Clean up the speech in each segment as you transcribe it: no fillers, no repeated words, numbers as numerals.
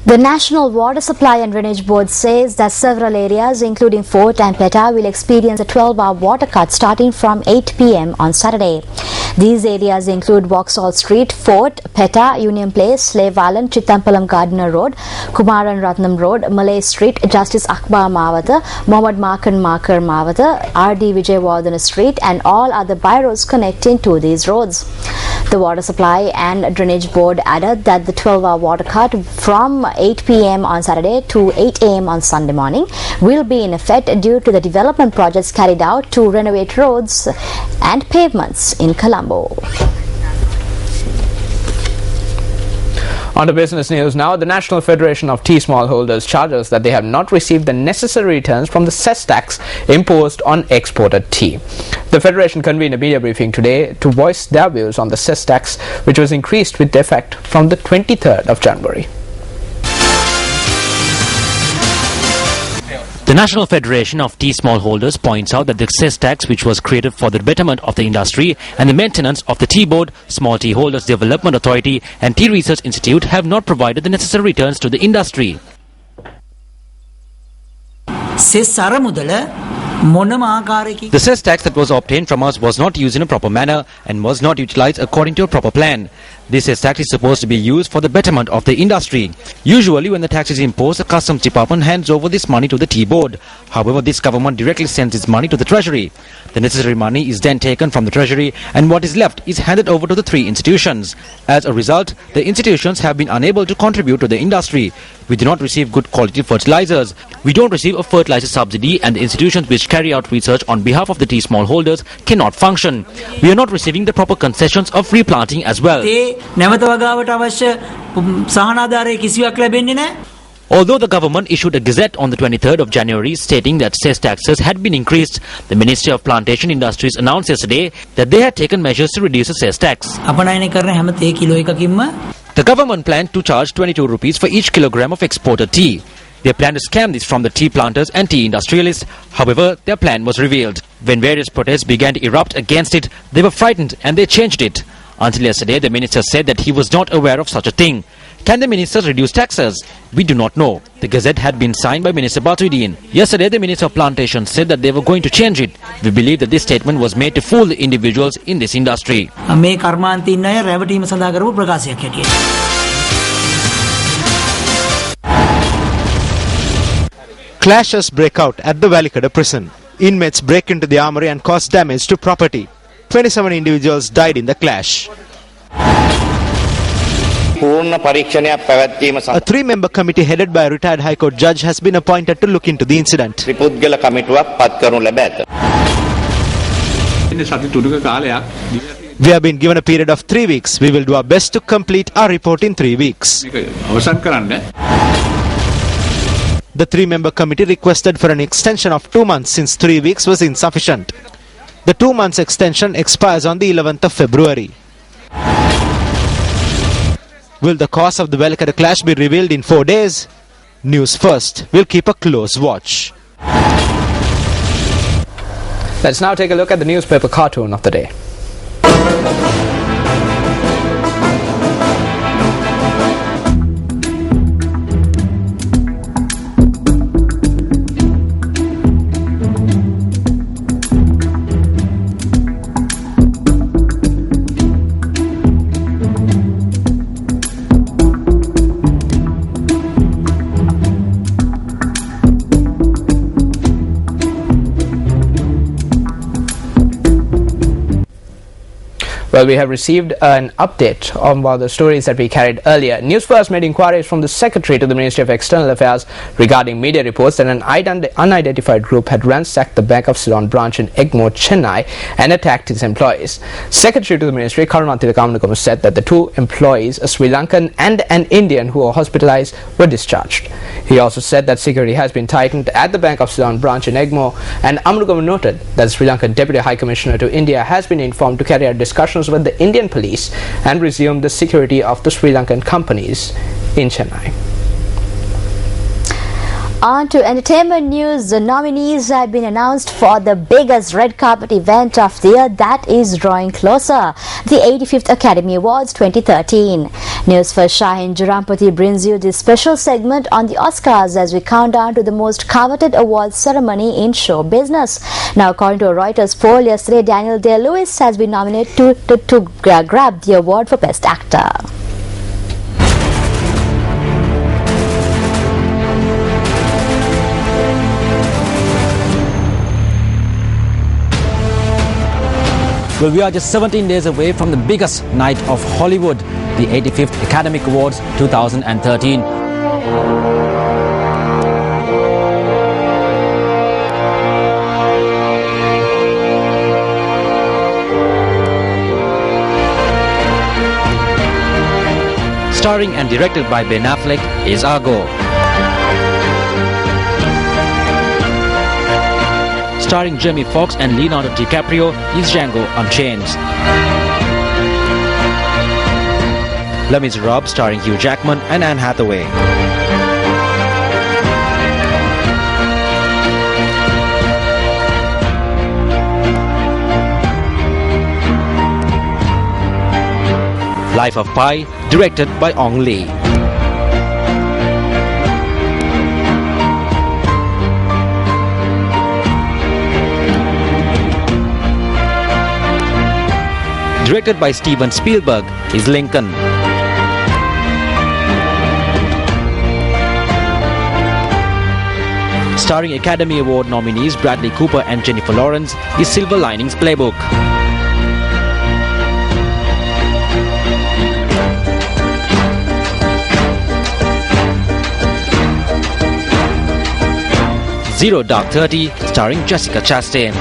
The National Water Supply and Drainage Board says that several areas, including Fort and Petta, will experience a 12-hour water cut starting from 8 p.m. on Saturday. These areas include Vauxhall Street, Fort, Petta, Union Place, Slave Island, Chittampalam Gardiner Road, Kumaran Ratnam Road, Malay Street, Justice Akbar Mawatha, Mohammad Markan Makar Mawatha, R.D. Vijayawardhana Street and all other byroads connecting to these roads. The Water Supply and Drainage Board added that the 12-hour water cut from 8 p.m. on Saturday to 8 a.m. on Sunday morning will be in effect due to the development projects carried out to renovate roads and pavements in Colombo. On to business news now. The National Federation of Tea Smallholders charges that they have not received the necessary returns from the cess tax imposed on exported tea. The Federation convened a media briefing today to voice their views on the cess tax, which was increased with effect from the 23rd of January. The National Federation of Tea Smallholders points out that the cess tax, which was created for the betterment of the industry and the maintenance of the Tea Board, Small Tea Holders Development Authority and Tea Research Institute, have not provided the necessary returns to the industry. The cess tax that was obtained from us was not used in a proper manner and was not utilized according to a proper plan. This cess tax is supposed to be used for the betterment of the industry. Usually when the tax is imposed, the Customs Department hands over this money to the Tea Board. However, this government directly sends its money to the Treasury. The necessary money is then taken from the Treasury and what is left is handed over to the three institutions. As a result, the institutions have been unable to contribute to the industry. We do not receive good quality fertilizers. We don't receive a fertilizer subsidy and the institutions which carry out research on behalf of the tea smallholders cannot function. We are not receiving the proper concessions of replanting as well. Although the government issued a gazette on the 23rd of January stating that cess taxes had been increased, the Ministry of Plantation Industries announced yesterday that they had taken measures to reduce the cess tax. The government planned to charge 22 rupees for each kilogram of exported tea. They plan to scam this from the tea planters and tea industrialists. However, their plan was revealed. When various protests began to erupt against it, they were frightened and they changed it. Until yesterday, the minister said that he was not aware of such a thing. Can the ministers reduce taxes? We do not know. The gazette had been signed by Minister Batuddin. Yesterday, the Minister of Plantation said that they were going to change it. We believe that this statement was made to fool the individuals in this industry. Clashes break out at the Valikada prison. Inmates break into the armory and cause damage to property. 27 individuals died in the clash. A three-member committee headed by a retired High Court judge has been appointed to look into the incident. We have been given a period of 3 weeks. We will do our best to complete our report in 3 weeks. The three-member committee requested for an extension of 2 months since 3 weeks was insufficient. The 2 months extension expires on the 11th of February. Will the cause of the Valikada clash be revealed in 4 days? News First will keep a close watch. Let's now take a look at the newspaper cartoon of the day. Well, we have received an update on one of the stories that we carried earlier. News First made inquiries from the Secretary to the Ministry of External Affairs regarding media reports that an unidentified group had ransacked the Bank of Ceylon branch in Egmore, Chennai and attacked its employees. Secretary to the Ministry, Karunathila Kamanakama, said that the 2 employees, a Sri Lankan and an Indian who were hospitalized, were discharged. He also said that security has been tightened at the Bank of Ceylon branch in Egmore, and Amanakama noted that the Sri Lankan Deputy High Commissioner to India has been informed to carry out discussions with the Indian police and resume the security of the Sri Lankan companies in Chennai. On to entertainment news. The nominees have been announced for the biggest red carpet event of the year that is drawing closer, the 85th Academy Awards 2013. News for Shahin Jurampati brings you this special segment on the Oscars as we count down to the most coveted awards ceremony in show business. Now, according to a Reuters poll yesterday, Daniel Day-Lewis has been nominated to grab the award for Best Actor. Well, we are just 17 days away from the biggest night of Hollywood, the 85th Academy Awards 2013. Starring and directed by Ben Affleck is Argo. Starring Jamie Foxx and Leonardo DiCaprio is Django Unchained. Les Miserables starring Hugh Jackman and Anne Hathaway. Life of Pi, directed by Ong Lee. Directed by Steven Spielberg is Lincoln. Starring Academy Award nominees Bradley Cooper and Jennifer Lawrence is Silver Linings Playbook. Zero Dark 30 starring Jessica Chastain.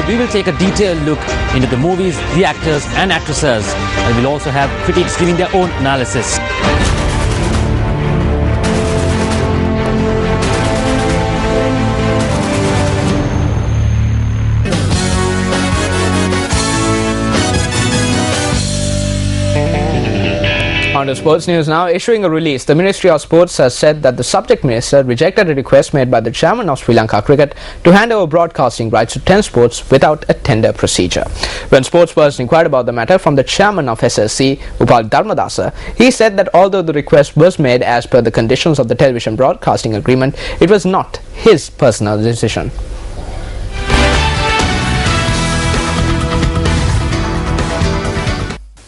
We will take a detailed look into the movies, the actors and actresses, and we'll also have critics giving their own analysis. On to sports news now. Issuing a release, the Ministry of Sports has said that the subject minister rejected a request made by the chairman of Sri Lanka Cricket to hand over broadcasting rights to 10 sports without a tender procedure. When sportsperson inquired about the matter from the chairman of SLC, Upal Dharmadasa, he said that although the request was made as per the conditions of the television broadcasting agreement, it was not his personal decision.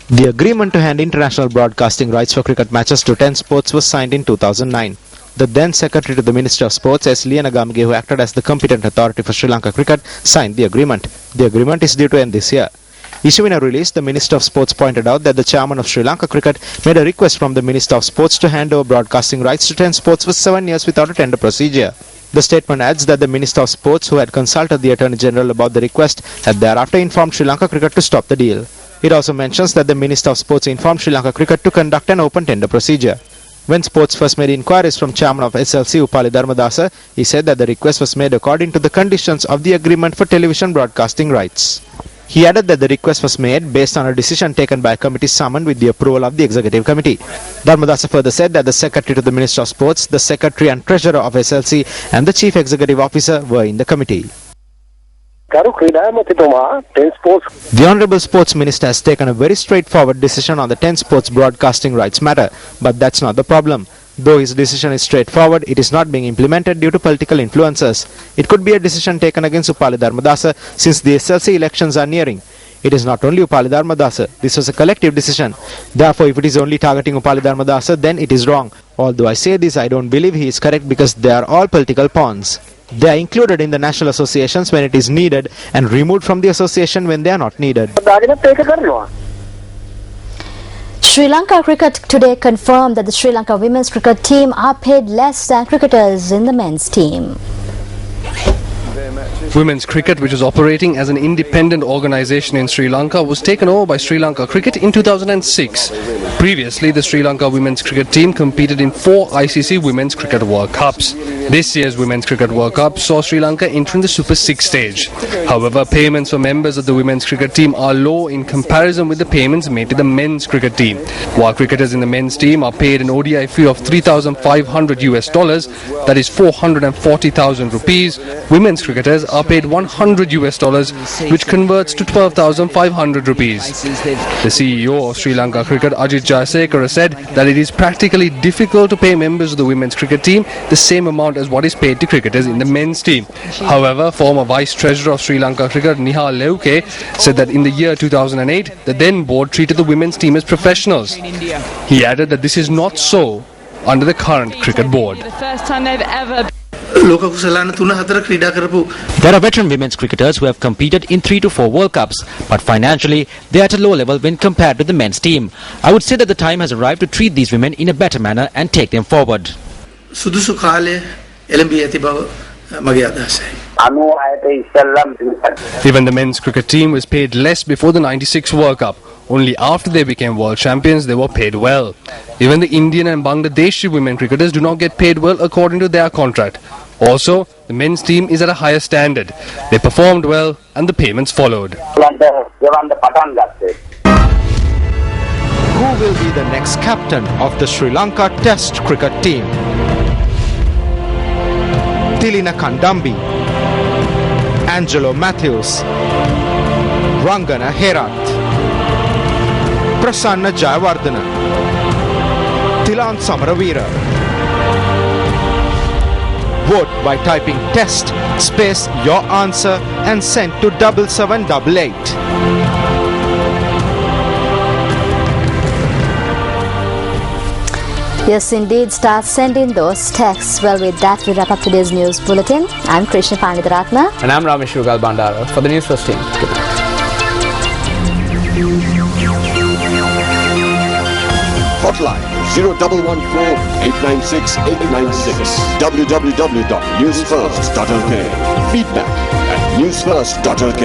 The agreement to hand international broadcasting rights for cricket matches to 10 sports was signed in 2009. The then Secretary to the Ministry of Sports, S. Lianagamge, who acted as the competent authority for Sri Lanka Cricket, signed the agreement. The agreement is due to end this year. Issuing a release, the Minister of Sports pointed out that the chairman of Sri Lanka Cricket made a request from the Minister of Sports to hand over broadcasting rights to 10 sports for 7 years without a tender procedure. The statement adds that the Minister of Sports, who had consulted the Attorney General about the request, had thereafter informed Sri Lanka Cricket to stop the deal. It also mentions that the Minister of Sports informed Sri Lanka Cricket to conduct an open tender procedure. When Sports first made inquiries from Chairman of SLC Upali Dharmadasa, he said that the request was made according to the conditions of the agreement for television broadcasting rights. He added that the request was made based on a decision taken by a committee summoned with the approval of the Executive Committee. Dharmadasa further said that the Secretary to the Minister of Sports, the Secretary and Treasurer of SLC and the Chief Executive Officer were in the committee. The Honourable Sports Minister has taken a very straightforward decision on the 10 sports broadcasting rights matter, but that's not the problem. Though his decision is straightforward, it is not being implemented due to political influences. It could be a decision taken against Upali Dharmadasa since the SLC elections are nearing. It is not only Upali Dharmadasa, this was a collective decision. Therefore, if it is only targeting Upali Dharmadasa, then it is wrong. Although I say this, I don't believe he is correct because they are all political pawns. They are included in the national associations when it is needed and removed from the association when they are not needed. Sri Lanka Cricket today confirmed that the Sri Lanka women's cricket team are paid less than cricketers in the men's team. Women's cricket, which is operating as an independent organisation in Sri Lanka, was taken over by Sri Lanka Cricket in 2006. Previously, the Sri Lanka women's cricket team competed in 4 ICC Women's Cricket World Cups. This year's Women's Cricket World Cup saw Sri Lanka entering the Super 6 stage. However, payments for members of the women's cricket team are low in comparison with the payments made to the men's cricket team. While cricketers in the men's team are paid an ODI fee of $3,500, that is 440,000 rupees, women's cricketers are paid $100, which converts to 12,500 rupees. The CEO of Sri Lanka Cricket, Ajit Jayasekara, said that it is practically difficult to pay members of the women's cricket team the same amount as what is paid to cricketers in the men's team. However, former Vice Treasurer of Sri Lanka Cricket, Nihal Leuke, said that in the year 2008, the then board treated the women's team as professionals. He added that this is not so under the current cricket board. The first time they've ever There are veteran women's cricketers who have competed in 3 to 4 World Cups, but financially they are at a low level when compared with the men's team. I would say that the time has arrived to treat these women in a better manner and take them forward. Even the men's cricket team was paid less before the 96 World Cup. Only after they became world champions they were paid well. Even the Indian and Bangladeshi women cricketers do not get paid well according to their contract. Also, the men's team is at a higher standard. They performed well and the payments followed. Who will be the next captain of the Sri Lanka Test cricket team? Tilina Kandambi, Angelo Matthews, Rangana Herath, Prasanna Jayawardena, Tilan Samaravira. Vote by typing test space your answer and send to 7788. Yes, indeed. Start sending those texts. Well, with that, we wrap up today's news bulletin. I'm Krishna Panditharatna. And I'm Ramesh Rugal Bandara for the News First team. Good night. Hotline 0114-896-896. www.newsfirst.lk. Feedback at newsfirst.lk.